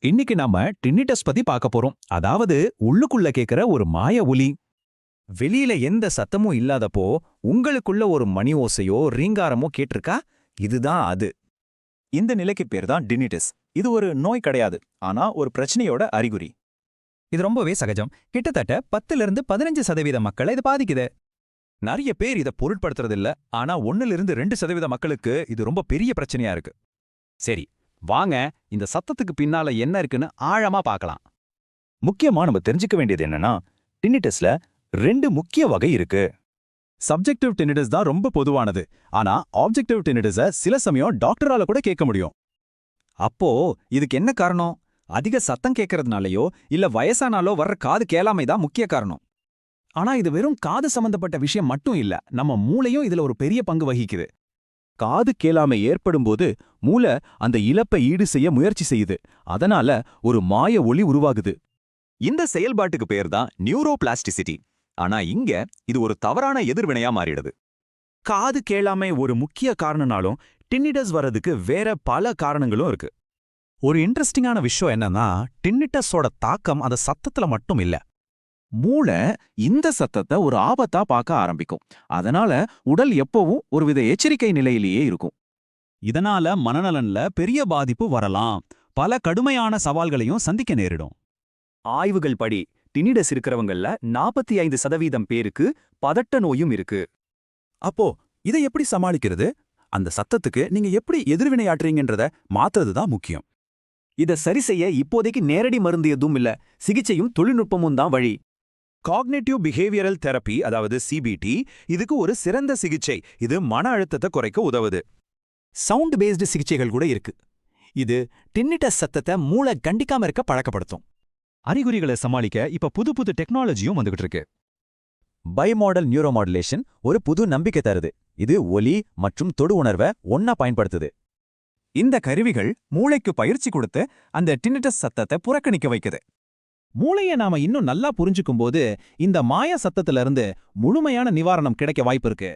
இன்னைக்கு நாம டின்னிட்டஸ் பத்தி பார்க்க போறோம். அதாவது உள்ளுக்குள்ள கேக்குற ஒரு மாய ஒலி. வெளியில எந்த சத்தமும் இல்லாதப்போ உங்களுக்குள்ள ஒரு மணி ஓசையோ ரீங்காரமோ கேட்டிருக்கா? இதுதான் அது. இந்த நிலைக்கு பேர் தான் டினிட்டிஸ். இது ஒரு நோய் கிடையாது, ஆனா ஒரு பிரச்சனையோட அறிகுறி. இது ரொம்பவே சகஜம். கிட்டத்தட்ட 10-15% மக்களை இது பாதிக்குது. நிறைய பேர் இதை பொருட்படுத்துறதில்ல, ஆனா 1-2% மக்களுக்கு இது ரொம்ப பெரிய பிரச்சனையா இருக்கு. சரி, வாங்க இந்த சத்தத்துக்கு பின்னால என்ன இருக்குன்னு ஆழமா பார்க்கலாம். முக்கியமா நம்ம தெரிஞ்சுக்க வேண்டியது என்னன்னா, டினிட்டஸ்ல 2 முக்கிய வகை இருக்கு. சப்ஜெக்டிவ் டினிட்டஸ் தான் ரொம்ப பொதுவானது. ஆனா ஆப்ஜெக்டிவ் டினிட்டஸ சில சமயம் டாக்டரால கூட கேட்க முடியும். அப்போ இதுக்கு என்ன காரணம்? அதிக சத்தம் கேட்கறதுனாலயோ இல்ல வயசானாலோ வர்ற காது கேளாமை தான் முக்கிய காரணம். ஆனா இது வெறும் காது சம்பந்தப்பட்ட விஷயம் மட்டும் இல்ல, நம்ம மூளையும் இதுல ஒரு பெரிய பங்கு வகிக்குது. காது கேளாமை ஏற்படும்போது மூளை அந்த இழப்பை ஈடு செய்ய முயற்சி செய்யுது. அதனால ஒரு மாய ஒலி உருவாகுது. இந்த செயல்பாட்டுக்கு பேர் தான் நியூரோபிளாஸ்டிசிட்டி. ஆனா இங்க இது ஒரு தவறான எதிர்வினையா மாறிடுது. காது கேளாமை ஒரு முக்கிய காரணனாலும் டினிட்டஸ் வர்றதுக்கு வேற பல காரணங்களும் இருக்கு. ஒரு இன்ட்ரெஸ்டிங்கான விஷயம் என்னன்னா, டினிட்டஸோட தாக்கம் அந்த சத்தத்துல மட்டும் இல்ல. மூளை இந்த சத்தத்தை ஒரு ஆபத்தா பார்க்க ஆரம்பிக்கும். அதனால உடல் எப்பவும் ஒருவித எச்சரிக்கை நிலையிலேயே இருக்கும். இதனால மனநலன்ல பெரிய பாதிப்பு வரலாம். பல கடுமையான சவால்களையும் சந்திக்க நேரிடும். ஆய்வுகள் படி டினிட்டஸ் இருக்கிறவங்கல்ல 45% பேருக்கு பதட்ட நோயும் இருக்கு. அப்போ இதை எப்படி சமாளிக்கிறது? அந்த சத்தத்துக்கு நீங்க எப்படி எதிர்வினையாற்றுறீங்கன்றத மாத்துறது தான் முக்கியம். இத சரி செய்ய இப்போதைக்கு நேரடி மருந்து எதுவும் இல்ல, சிகிச்சையும் தொழில்நுட்பமும் தான் வழி. காக்னேட்டிவ் பிஹேவியரல் தெரப்பி, அதாவது சிபிடி, இதுக்கு ஒரு சிறந்த சிகிச்சை. இது மன அழுத்தத்தை குறைக்க உதவுது. சவுண்ட் பேஸ்டு சிகிச்சைகள் கூட இருக்கு. இது டின்னிட்டஸ் சத்தத்தை மூளை கண்டிக்காம இருக்க பழக்கப்படுத்தும். அறிகுறிகளை சமாளிக்க இப்ப புது புது டெக்னாலஜியும் வந்துகிட்டு இருக்கு. பைமாடல் நியூரோமாடுலேஷன் ஒரு புது நம்பிக்கை தருது. இது ஒலி மற்றும் தொடு உணர்வை ஒன்னா பயன்படுத்துது. இந்த கருவிகள் மூளைக்கு பயிற்சி கொடுத்து அந்த டின்னிட்டஸ் சத்தத்தை புறக்கணிக்க வைக்குது. மூளையை நாம இன்னும் நல்லா புரிஞ்சுக்கும் போது இந்த மாய சத்தத்துல இருந்து முழுமையான நிவாரணம் கிடைக்க வாய்ப்பு இருக்கு.